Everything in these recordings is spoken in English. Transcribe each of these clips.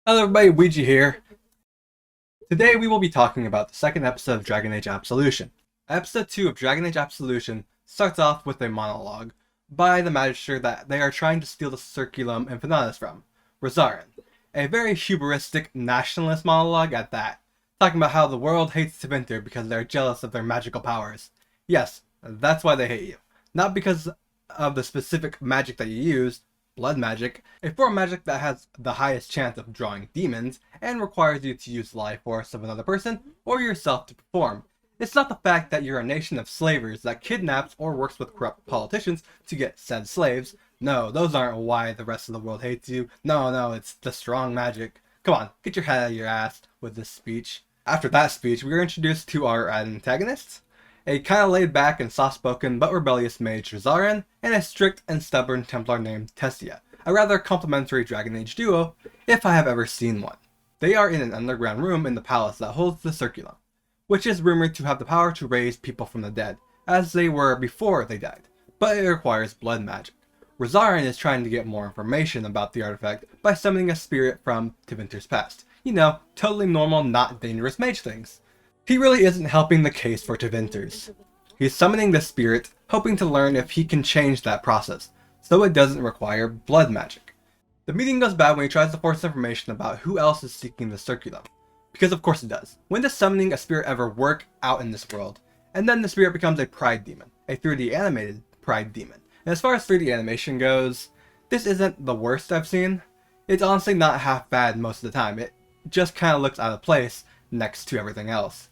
Hello everybody, Weegee here. Today we will be talking about the second episode of Dragon Age Absolution. Episode 2 of Dragon Age Absolution starts off with a monologue by the Magister that they are trying to steal the Circulum Infinitus from, Rosarin. A very hubristic nationalist monologue at that, talking about how the world hates Tevinter because they're jealous of their magical powers. Yes, that's why they hate you. Not because of the specific magic that you use, blood magic, a form of magic that has the highest chance of drawing demons and requires you to use the life force of another person or yourself to perform. It's not the fact that you're a nation of slavers that kidnaps or works with corrupt politicians to get said slaves. No, those aren't why the rest of the world hates you. No, it's the strong magic. Come on, get your head out of your ass with this speech. After that speech, we are introduced to our antagonists. A kind of laid back and soft-spoken but rebellious mage Rosarin, and a strict and stubborn Templar named Tessia, a rather complimentary Dragon Age duo, if I have ever seen one. They are in an underground room in the palace that holds the Circulum, which is rumored to have the power to raise people from the dead, as they were before they died, but it requires blood magic. Rosarin is trying to get more information about the artifact by summoning a spirit from Tevinter's past. You know, totally normal, not dangerous mage things. He really isn't helping the case for Tevinters. He's summoning the spirit, hoping to learn if he can change that process, so it doesn't require blood magic. The meeting goes bad when he tries to force information about who else is seeking the Circulum, because of course it does. When does summoning a spirit ever work out in this world? And then the spirit becomes a pride demon, a 3D animated pride demon. And as far as 3D animation goes, this isn't the worst I've seen. It's honestly not half bad most of the time. It just kind of looks out of place next to everything else.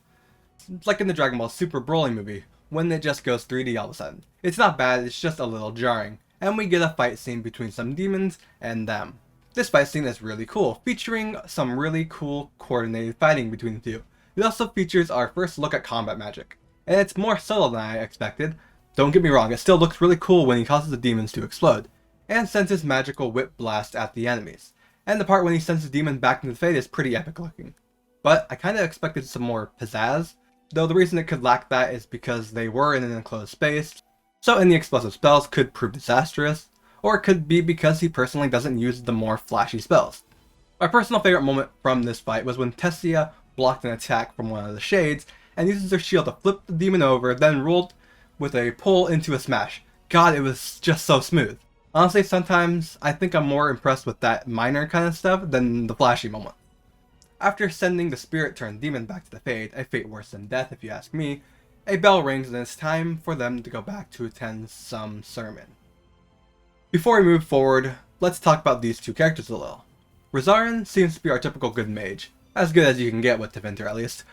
It's like in the Dragon Ball Super Broly movie, when it just goes 3D all of a sudden. It's not bad, it's just a little jarring, and we get a fight scene between some demons and them. This fight scene is really cool, featuring some really cool coordinated fighting between the two. It also features our first look at combat magic, and it's more subtle than I expected. Don't get me wrong, it still looks really cool when he causes the demons to explode, and sends his magical whip blast at the enemies. And the part when he sends the demon back into the fade is pretty epic looking. But I kinda expected some more pizzazz, though the reason it could lack that is because they were in an enclosed space, so any explosive spells could prove disastrous, or it could be because he personally doesn't use the more flashy spells. My personal favorite moment from this fight was when Tessia blocked an attack from one of the shades, and uses her shield to flip the demon over, then rolled with a pull into a smash. God, it was just so smooth. Honestly, sometimes I think I'm more impressed with that minor kind of stuff than the flashy moment. After sending the spirit-turned demon back to the Fade, a fate worse than death if you ask me, a bell rings and it's time for them to go back to attend some sermon. Before we move forward, let's talk about these two characters a little. Rosarin seems to be our typical good mage, as good as you can get with Tevinter at least,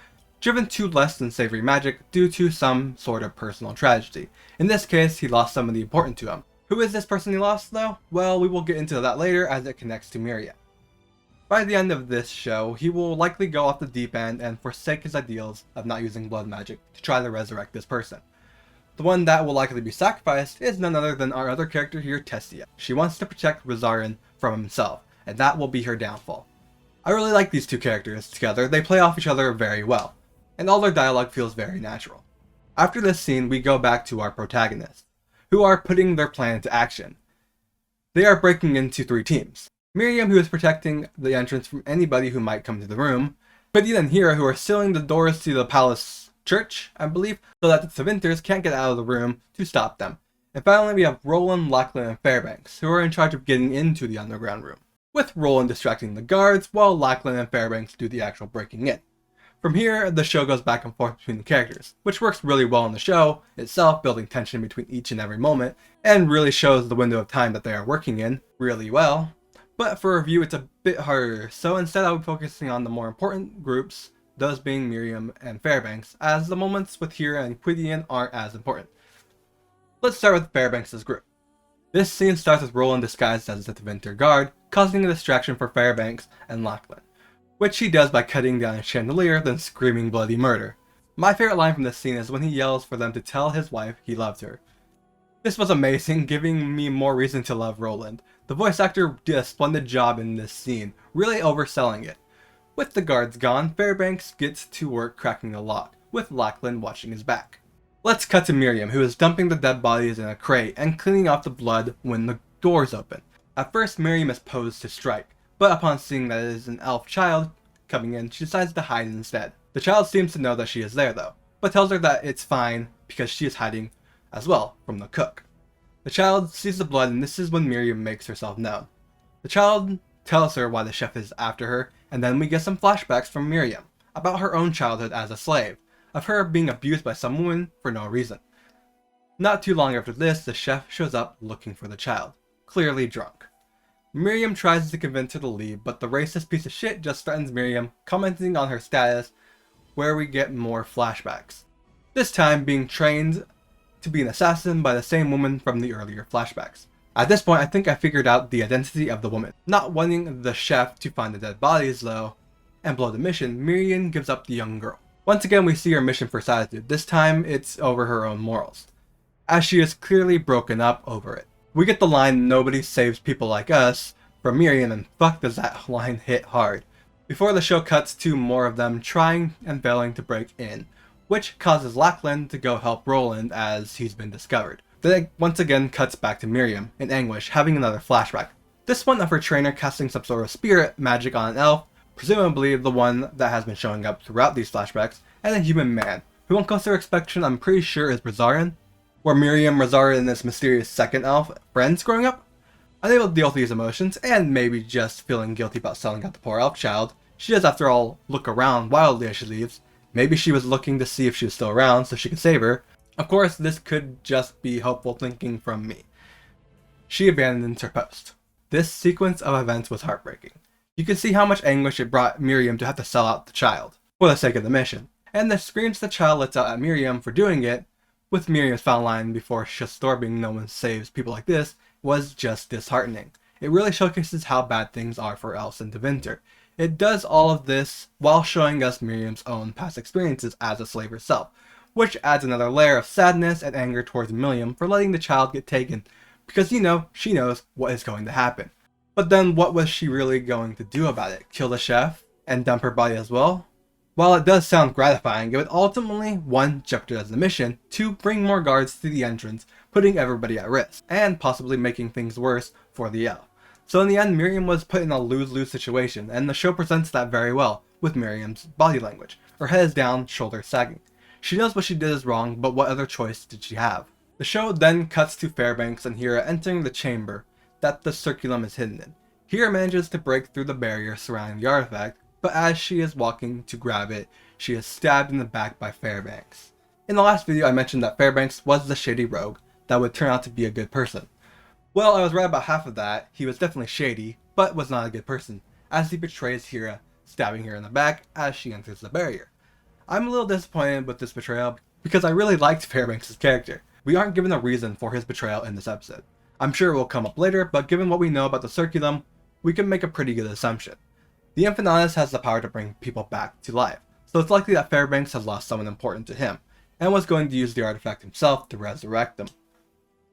driven to less than savory magic due to some sort of personal tragedy. In this case, he lost somebody important to him. Who is this person he lost though? Well, we will get into that later as it connects to Miriam. By the end of this show, he will likely go off the deep end and forsake his ideals of not using blood magic to try to resurrect this person. The one that will likely be sacrificed is none other than our other character here, Tessia. She wants to protect Rosarin from himself, and that will be her downfall. I really like these two characters together. They play off each other very well, and all their dialogue feels very natural. After this scene, we go back to our protagonists, who are putting their plan into action. They are breaking into 3 teams. Miriam, who is protecting the entrance from anybody who might come to the room, Quiddy and Hira, who are sealing the doors to the palace church, I believe, so that the Tevinters can't get out of the room to stop them. And finally, we have Roland, Lachlan, and Fairbanks, who are in charge of getting into the underground room, with Roland distracting the guards while Lachlan and Fairbanks do the actual breaking in. From here, the show goes back and forth between the characters, which works really well in the show itself, building tension between each and every moment, and really shows the window of time that they are working in really well. But for review, it's a bit harder, so instead I'll be focusing on the more important groups, those being Miriam and Fairbanks, as the moments with Hira and Quiddy aren't as important. Let's start with Fairbanks' group. This scene starts with Roland disguised as the Tevinter guard, causing a distraction for Fairbanks and Lachlan, which he does by cutting down a chandelier, then screaming bloody murder. My favorite line from this scene is when he yells for them to tell his wife he loved her. This was amazing, giving me more reason to love Roland. The voice actor did a splendid job in this scene, really overselling it. With the guards gone, Fairbanks gets to work cracking the lock, with Lachlan watching his back. Let's cut to Miriam, who is dumping the dead bodies in a crate and cleaning off the blood when the doors open. At first, Miriam is posed to strike, but upon seeing that it is an elf child coming in, she decides to hide instead. The child seems to know that she is there though, but tells her that it's fine because she is hiding as well from the cook. The child sees the blood, and this is when Miriam makes herself known. The child tells her why the chef is after her, and then we get some flashbacks from Miriam about her own childhood as a slave, of her being abused by some woman for no reason. Not too long after this, the chef shows up looking for the child, clearly drunk. Miriam tries to convince her to leave, but the racist piece of shit just threatens Miriam, commenting on her status, where we get more flashbacks. This time being trained to be an assassin by the same woman from the earlier flashbacks. At this point, I think I figured out the identity of the woman. Not wanting the chef to find the dead bodies though, and blow the mission, Miriam gives up the young girl. Once again, we see her mission first attitude. This time, it's over her own morals, as she is clearly broken up over it. We get the line, "Nobody saves people like us," from Miriam, and fuck does that line hit hard. Before the show cuts to more of them trying and failing to break in, which causes Lachlan to go help Roland as he's been discovered. Then it once again cuts back to Miriam, in anguish, having another flashback. This one of her trainer casting some sort of spirit magic on an elf, presumably the one that has been showing up throughout these flashbacks, and a human man, who on closer inspection I'm pretty sure is Rosarin. Were Miriam, Rosarin, and this mysterious second elf friends growing up? Unable to deal with these emotions, and maybe just feeling guilty about selling out the poor elf child, she does after all look around wildly as she leaves. Maybe she was looking to see if she was still around so she could save her. Of course, this could just be hopeful thinking from me. She abandons her post. This sequence of events was heartbreaking. You can see how much anguish it brought Miriam to have to sell out the child, for the sake of the mission. And the screams the child lets out at Miriam for doing it, with Miriam's foul line before Shastorbing "no one saves people like this," was just disheartening. It really showcases how bad things are for elves in Tevinter. It does all of this while showing us Miriam's own past experiences as a slave herself, which adds another layer of sadness and anger towards Miriam for letting the child get taken, because she knows what is going to happen. But then what was she really going to do about it? Kill the chef and dump her body as well? While it does sound gratifying, it would ultimately, 1, jeopardize the mission, 2, bring more guards to the entrance, putting everybody at risk, and possibly making things worse for the elf. So in the end, Miriam was put in a lose-lose situation, and the show presents that very well, with Miriam's body language. Her head is down, shoulders sagging. She knows what she did is wrong, but what other choice did she have? The show then cuts to Fairbanks and Hera entering the chamber that the circulum is hidden in. Hera manages to break through the barrier surrounding the artifact, but as she is walking to grab it, she is stabbed in the back by Fairbanks. In the last video I mentioned that Fairbanks was the shady rogue that would turn out to be a good person. Well, I was right about half of that. He was definitely shady, but was not a good person, as he betrays Hera, stabbing her in the back as she enters the barrier. I'm a little disappointed with this betrayal because I really liked Fairbanks' character. We aren't given a reason for his betrayal in this episode. I'm sure it will come up later, but given what we know about the circulum, we can make a pretty good assumption. The Infinitus has the power to bring people back to life, so it's likely that Fairbanks has lost someone important to him, and was going to use the artifact himself to resurrect them.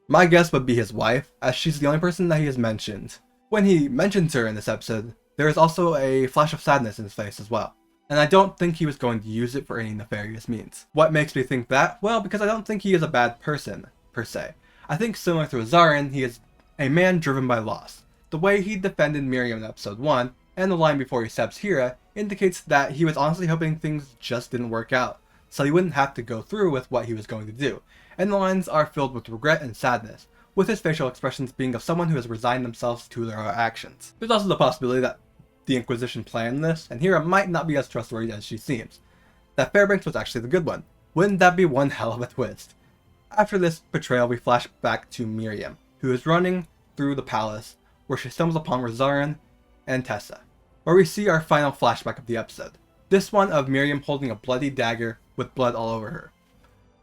My guess would be his wife, as she's the only person that he has mentioned. When he mentions her in this episode, there is also a flash of sadness in his face as well, and I don't think he was going to use it for any nefarious means. What makes me think that? Well, because I don't think he is a bad person, per se. I think similar to Azarin, he is a man driven by loss. The way he defended Miriam in episode 1, and the line before he stabs Hera, indicates that he was honestly hoping things just didn't work out, so he wouldn't have to go through with what he was going to do. And the lines are filled with regret and sadness, with his facial expressions being of someone who has resigned themselves to their actions. There's also the possibility that the Inquisition planned this, and Hera might not be as trustworthy as she seems. That Fairbanks was actually the good one. Wouldn't that be one hell of a twist? After this betrayal, we flash back to Miriam, who is running through the palace, where she stumbles upon Rosarin and Tessa, where we see our final flashback of the episode. This one of Miriam holding a bloody dagger with blood all over her.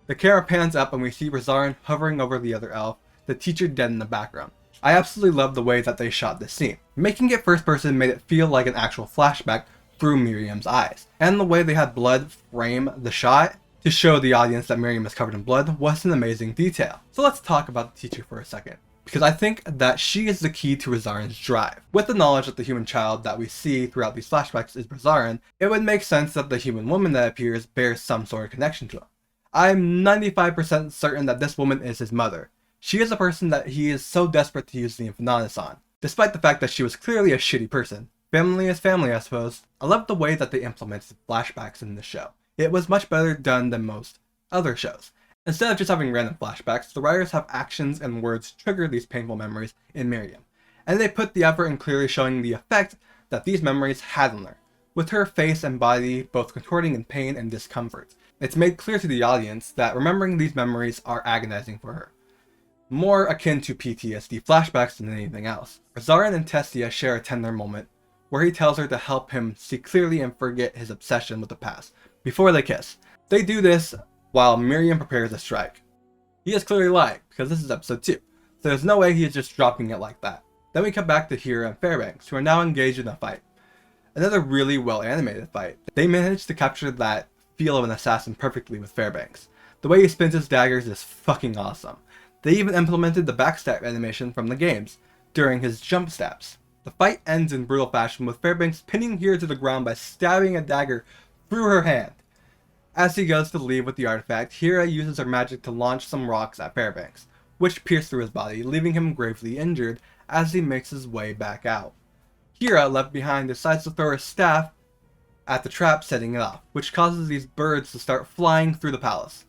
The camera pans up and we see Rosarin hovering over the other elf, the teacher dead in the background. I absolutely love the way that they shot this scene. Making it first person made it feel like an actual flashback through Miriam's eyes. And the way they had blood frame the shot to show the audience that Miriam is covered in blood was an amazing detail. So let's talk about the teacher for a second, because I think that she is the key to Rosarin's drive. With the knowledge that the human child that we see throughout these flashbacks is Rosarin, it would make sense that the human woman that appears bears some sort of connection to him. I'm 95% certain that this woman is his mother. She is the person that he is so desperate to use the Infinitus on, despite the fact that she was clearly a shitty person. family is family, I suppose. I love the way that they implemented flashbacks in this show. It was much better done than most other shows. Instead of just having random flashbacks, the writers have actions and words trigger these painful memories in Miriam. And they put the effort in clearly showing the effect that these memories had on her, with her face and body both contorting in pain and discomfort. It's made clear to the audience that remembering these memories are agonizing for her, more akin to PTSD flashbacks than anything else. Rosarin and Tessia share a tender moment where he tells her to help him see clearly and forget his obsession with the past before they kiss. They do this while Miriam prepares a strike. He is clearly lying, because this is episode 2, so there's no way he is just dropping it like that. Then we come back to Hira and Fairbanks, who are now engaged in a fight. Another really well animated fight. They managed to capture that feel of an assassin perfectly with Fairbanks. The way he spins his daggers is fucking awesome. They even implemented the backstab animation from the games during his jump stabs. The fight ends in brutal fashion with Fairbanks pinning Hira to the ground by stabbing a dagger through her hand. As he goes to leave with the artifact, Hira uses her magic to launch some rocks at Fairbanks, which pierce through his body, leaving him gravely injured as he makes his way back out. Hira, left behind, decides to throw her staff at the trap, setting it off, which causes these birds to start flying through the palace.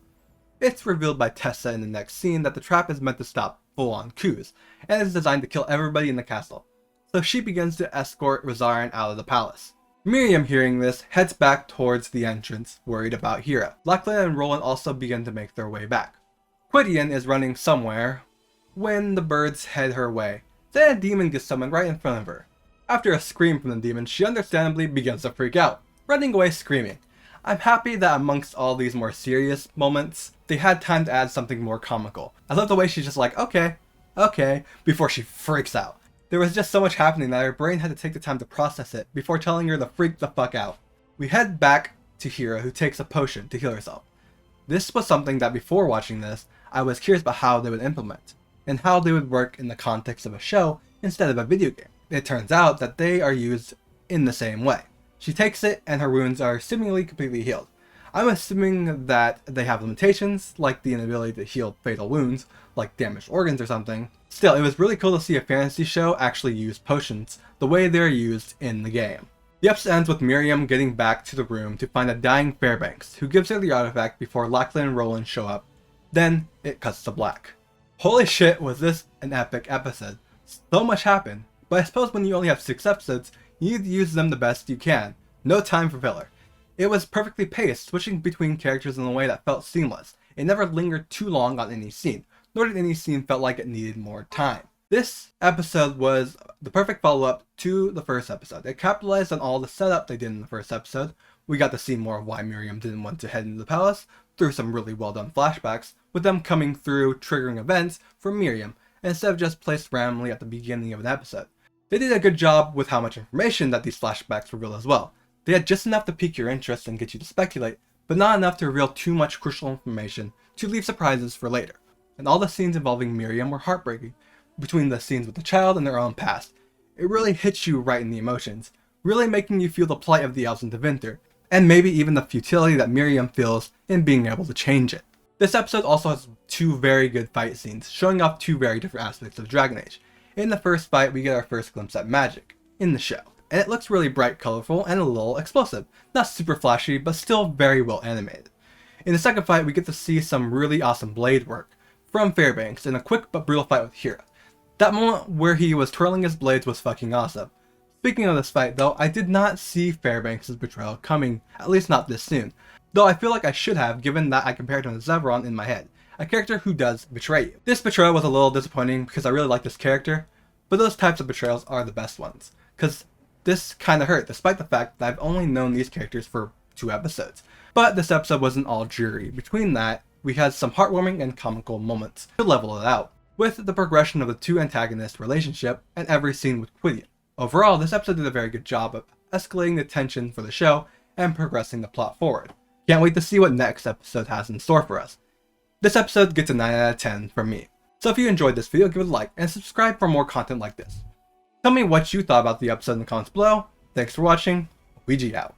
It's revealed by Tessa in the next scene that the trap is meant to stop full-on coups, and is designed to kill everybody in the castle, so she begins to escort Rosarin out of the palace. Miriam, hearing this, heads back towards the entrance, worried about Hira. Lachlan and Roland also begin to make their way back. Gwydion is running somewhere when the birds head her way. Then a demon gets summoned right in front of her. After a scream from the demon, she understandably begins to freak out, running away screaming. I'm happy that amongst all these more serious moments, they had time to add something more comical. I love the way she's just like, okay, before she freaks out. There was just so much happening that her brain had to take the time to process it before telling her to freak the fuck out. We head back to Hira, who takes a potion to heal herself. This was something that before watching this, I was curious about how they would implement, and how they would work in the context of a show instead of a video game. It turns out that they are used in the same way. She takes it and her wounds are seemingly completely healed. I'm assuming that they have limitations, like the inability to heal fatal wounds, like damaged organs or something. Still, it was really cool to see a fantasy show actually use potions the way they're used in the game. The episode ends with Miriam getting back to the room to find a dying Fairbanks, who gives her the artifact before Lachlan and Roland show up. Then, it cuts to black. Holy shit, was this an epic episode. So much happened, but I suppose when you only have 6 episodes, you need to use them the best you can. No time for filler. It was perfectly paced, switching between characters in a way that felt seamless. It never lingered too long on any scene, nor did any scene felt like it needed more time. This episode was the perfect follow-up to the first episode. It capitalized on all the setup they did in the first episode. We got to see more of why Miriam didn't want to head into the palace, through some really well done flashbacks, with them coming through triggering events for Miriam, instead of just placed randomly at the beginning of an episode. They did a good job with how much information that these flashbacks reveal as well. They had just enough to pique your interest and get you to speculate, but not enough to reveal too much crucial information to leave surprises for later. And all the scenes involving Miriam were heartbreaking. Between the scenes with the child and their own past, it really hits you right in the emotions, really making you feel the plight of the elves in Tevinter, and maybe even the futility that Miriam feels in being able to change it. This episode also has 2 very good fight scenes, showing off 2 very different aspects of Dragon Age. In the first fight, we get our first glimpse at magic in the show, and it looks really bright, colorful, and a little explosive. Not super flashy, but still very well animated. In the second fight, we get to see some really awesome blade work from Fairbanks in a quick but brutal fight with Hira. That moment where he was twirling his blades was fucking awesome. Speaking of this fight though, I did not see Fairbanks' betrayal coming, at least not this soon. Though I feel like I should have, given that I compared him to Zevron in my head, a character who does betray you. This betrayal was a little disappointing because I really like this character, but those types of betrayals are the best ones. Because this kinda hurt, despite the fact that I've only known these characters for 2 episodes. But this episode wasn't all dreary. Between that, we had some heartwarming and comical moments to level it out, with the progression of the 2 antagonists' relationship and every scene with Gwydion. Overall, this episode did a very good job of escalating the tension for the show and progressing the plot forward. Can't wait to see what next episode has in store for us. This episode gets a 9 out of 10 from me. So if you enjoyed this video, give it a like and subscribe for more content like this. Tell me what you thought about the episode in the comments below. Thanks for watching. Weegee out.